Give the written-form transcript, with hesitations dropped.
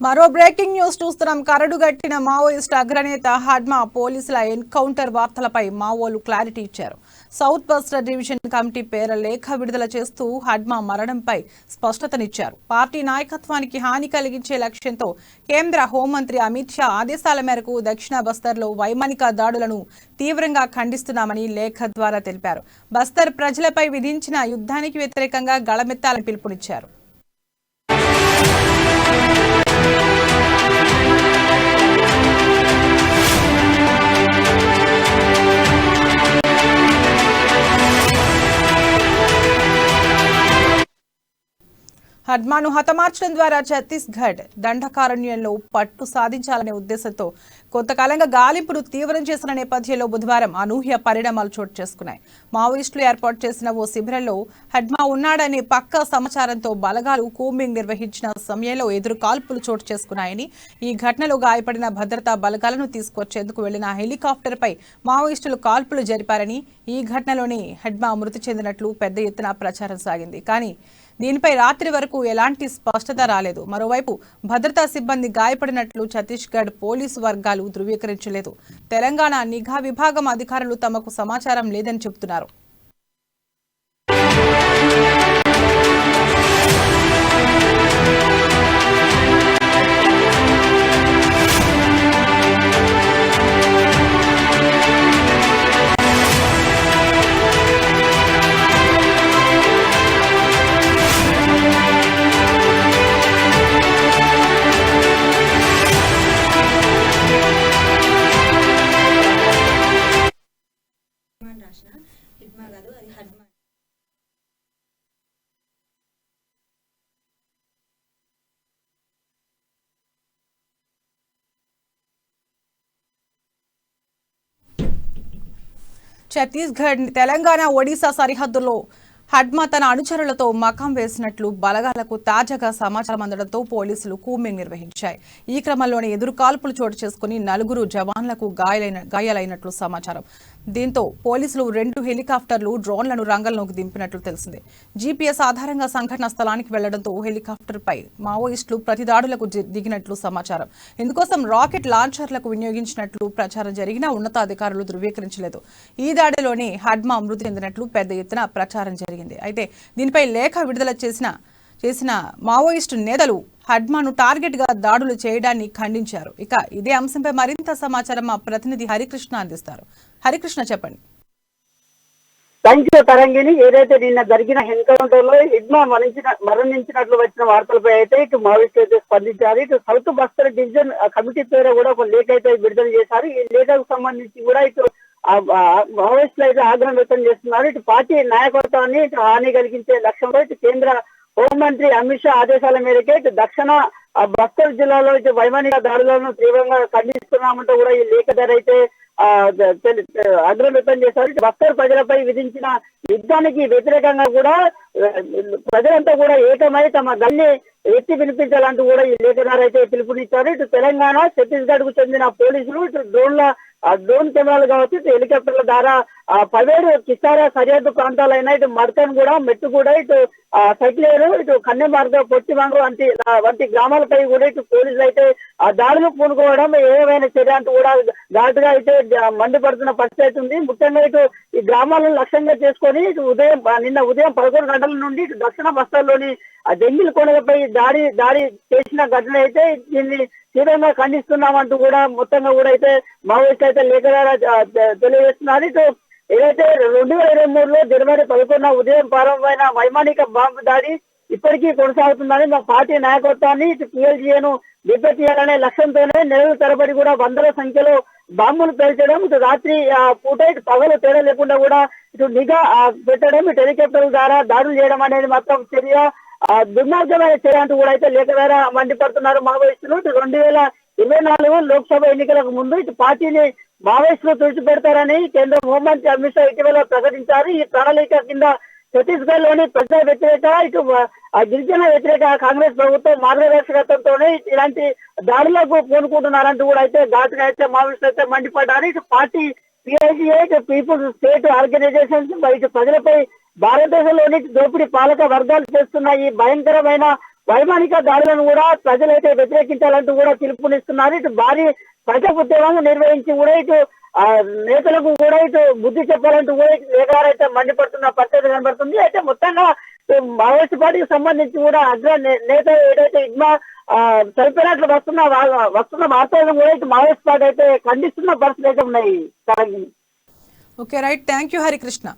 మరో breaking news చూస్తున్నాం. కరడుగట్టిన Maoist అగ్రనేత హడ్మా పోలీసుల ఎన్కౌంటర్ వార్తలపై మావోలు క్లారిటీ ఇచ్చారు. సౌత్ బస్టర్ డివిజన్ కమిటీ పేర లేఖ విడుదల చేస్తూ హడ్మా మరణంపై స్పష్టతనిచ్చారు. పార్టీ నాయకత్వానికి హాని కలిగించే లక్ష్యంతో కేంద్ర హోంమంత్రి అమిత్ షా ఆదేశాల మేరకు దక్షిణ బస్తర్లో వైమానిక దాడులను తీవ్రంగా ఖండిస్తున్నామని లేఖ ద్వారా తెలిపారు. బస్తర్ ప్రజలపై విధించిన యుద్ధానికి వ్యతిరేకంగా గళమెత్తాలని పిలుపునిచ్చారు. హడ్మాను హతమార్చడం ద్వారా ఛత్తీస్గఢ్ దండకారణ్యంలో పట్టు సాధించాలనే ఉద్దేశంతో కొంతకాలంగా గాలింపును తీవ్రం చేసిన నేపథ్యంలో బుధవారం అనూహ్య పరిణామాలు చోటు చేసుకున్నాయి. మావోయిస్టులు ఏర్పాటు చేసిన ఓ శిబిరంలో హడ్మా ఉన్నాడనే పక్కా సమాచారంతో బలగాలు కూంబింగ్ నిర్వహించిన సమయంలో ఎదురు కాల్పులు చోటు చేసుకున్నాయని, ఈ ఘటనలో గాయపడిన భద్రతా బలగాలను తీసుకొచ్చేందుకు వెళ్లిన హెలికాప్టర్పై మావోయిస్టులు కాల్పులు జరిపారని, ఈ ఘటనలోనే హడ్మా మృతి చెందినట్లు పెద్ద ఎత్తున ప్రచారం సాగింది. కానీ దీనిపై రాత్రి వరకు ఎలాంటి స్పష్టత రాలేదు. మరోవైపు భద్రతా సిబ్బంది గాయపడినట్లు ఛత్తీస్గఢ్ పోలీసు వర్గాలు ధృవీకరించలేదు. తెలంగాణ నిఘా విభాగం అధికారులు తమకు సమాచారం లేదని చెబుతున్నారు. ఛత్తీస్గఢ్, తెలంగాణ, ఒడిశా సరిహద్దుల్లో హడ్మా తన అనుచరులతో మకాం వేసినట్లు బలగాలకు తాజాగా సమాచారం అందడంతో పోలీసులు కూంబింగ్ నిర్వహించాయి. ఈ క్రమంలోనే ఎదురు కాల్పులు చోటు చేసుకుని 4 జవాన్లకు గాయాలైనట్లు సమాచారం. దీంతో పోలీసులు 2 హెలికాప్టర్లు, డ్రోన్లను రంగంలోకి దింపినట్లు తెలిసింది. జీపీఎస్ ఆధారంగా సంఘటన స్థలానికి వెళ్లడంతో హెలికాప్టర్పై మావోయిస్టులు ప్రతిదాడులకు దిగినట్లు సమాచారం. ఇందుకోసం రాకెట్ లాంచర్లకు వినియోగించినట్లు ప్రచారం జరిగినా ఉన్నతాధికారులు ధృవీకరించలేదు. ఈ దాడిలోనే హడ్మా మృతి చెందినట్లు పెద్ద ఎత్తున ప్రచారం జరిగింది. అయితే దీనిపై లేఖ విడుదల చేసిన మావోయిస్టు నేతలు హడ్మాను టార్గెట్ గా దాడులు చేయడాన్ని ఖండించారు. ఇక ఇదే అంశంపై మరింత సమాచారం మా ప్రతినిధి హరికృష్ణ అందిస్తారు. హరికృష్ణ, చెప్పండి. థ్యాంక్ యూ తరంగిణి. ఏదైతే నిన్న జరిగిన ఎన్కౌంటర్ లో హడ్మా మరణించినట్లు వచ్చిన వార్తలపై అయితే ఇటు మావోయిస్టులు అయితే స్పందించారు. ఇటు సౌత్ బస్తర్ డివిజన్ కమిటీ పేరు కూడా ఒక లేఖ అయితే విడుదల చేశారు. ఈ లేఖకు సంబంధించి కూడా ఇటు మావోయిస్టులు అయితే ఆగ్రహం వ్యక్తం చేస్తున్నారు. ఇటు పార్టీ నాయకత్వాన్ని ఇటు హాని కలిగించే లక్ష్యంలో ఇటు కేంద్ర హోంమంత్రి అమిత్ షా ఆదేశాల మేరకే ఇటు దక్షిణ బస్తర్ జిల్లాలో ఇటు వైమానిక దాడులను తీవ్రంగా ఖండిస్తున్నామంటూ కూడా ఈ లేఖ ధర అయితే ఆగ్రహం వ్యక్తం చేశారు. బస్తర్ ప్రజలపై విధించిన యుద్ధానికి వ్యతిరేకంగా కూడా ప్రజలంతా కూడా ఏకమై తమ గల్ని ఎత్తి వినిపించాలంటూ కూడా ఈ లేఖనారు అయితే పిలుపునిచ్చారు. ఇటు తెలంగాణ, ఛత్తీస్గఢ్ కు చెందిన పోలీసులు ఇటు డ్రోన్ కెమెరాలు కావచ్చు, ఇటు హెలికాప్టర్ల ద్వారా 17 కిసారా సరిహద్దు ప్రాంతాలైన ఇటు మర్కన్ కూడా, మెట్టు కూడా, ఇటు సైక్లేరు, ఇటు కన్నెమార్గ, పొట్టిమాంగు వంటి గ్రామాలపై కూడా ఇటు పోలీసులు అయితే దాడులు పూనుకోవడం ఏమైనా చర్య అంటూ కూడా ఘాటుగా అయితే మండిపడుతున్న పరిస్థితి ఉంది. ముఖ్యంగా ఇటు ఈ గ్రామాలను లక్ష్యంగా చేసుకొని ఇటు నిన్న ఉదయం 11 గంటల నుండి ఇటు దక్షిణ బస్తర్లోని జంగిల్ కోనలపై దాడి చేసిన ఘటన అయితే దీన్ని తీవ్రంగా ఖండిస్తున్నామంటూ కూడా మొత్తంగా కూడా అయితే మావోయిస్టులు అయితే లేఖ ద్వారా తెలియజేస్తున్నారు. ఇటు ఏదైతే 2023లో జనవరి 11న ఉదయం ప్రారంభమైన వైమానిక బాంబు దాడి ఇప్పటికీ కొనసాగుతుందని మా పార్టీ నాయకత్వాన్ని ఇటు PLGను దెబ్బతీయాలనే లక్ష్యంతోనే నెలల తరబడి కూడా వందల సంఖ్యలో బాంబులు పేల్చడం, ఇటు రాత్రి పూట ఇటు పగలు తేడా లేకుండా కూడా ఇటు నిఘా పెట్టడం, ఇటు హెలికాప్టర్ల ద్వారా దాడులు చేయడం అనేది మాత్రం చర్య దుర్మార్గమైన చర్య అంటూ కూడా అయితే లేఖ ద్వారా మండిపడుతున్నారు మావోయిస్టులు. 2024 లోక్సభ ఎన్నికలకు ముందు ఇటు పార్టీని మావోయిస్టులు తుడిచిపెడతారని కేంద్ర హోంమంత్రి అమిత్ షా ఇటీవల ప్రకటించారు. ఈ ప్రణాళిక కింద ఛత్తీస్గఢ్ లోని ప్రజా వ్యతిరేక ఇటు గిరిజన వ్యతిరేక కాంగ్రెస్ ప్రభుత్వం మార్గదర్శకత్వంతోనే ఇలాంటి దాడులకు పూనుకుంటున్నారంటూ కూడా అయితే ఘాటుగా అయితే మావోయిస్టులు అయితే మండిపడ్డారు. ఇటు party PIGA, people's state organisations ఇటు ప్రజలపై భారతదేశంలోని దోపిడీ పాలక వర్గాలు చేస్తున్న ఈ భయంకరమైన వైమానిక దాడులను కూడా ప్రజలైతే వ్యతిరేకించాలంటూ కూడా పిలుపునిస్తున్నారు. ఇటు భారీ ప్రజా ఉద్యమం నిర్వహించి కూడా ఇటు నేతలకు కూడా ఇటు బుద్ధి చెప్పాలంటూ కూడా వేగారైతే మండిపడుతున్న పరిస్థితి కనబడుతుంది. అయితే మొత్తంగా మావోయిస్ట్ పార్టీకి సంబంధించి కూడా అగ్ర నేత ఏదైతే ఇగ్మా చనిపోయినట్లు వస్తున్న వార్తలను కూడా ఇటు మావోయిస్ట్ పార్టీ అయితే ఖండిస్తున్న పరిస్థితి అయితే ఉన్నాయి. Okay right, thank you Harikrishna.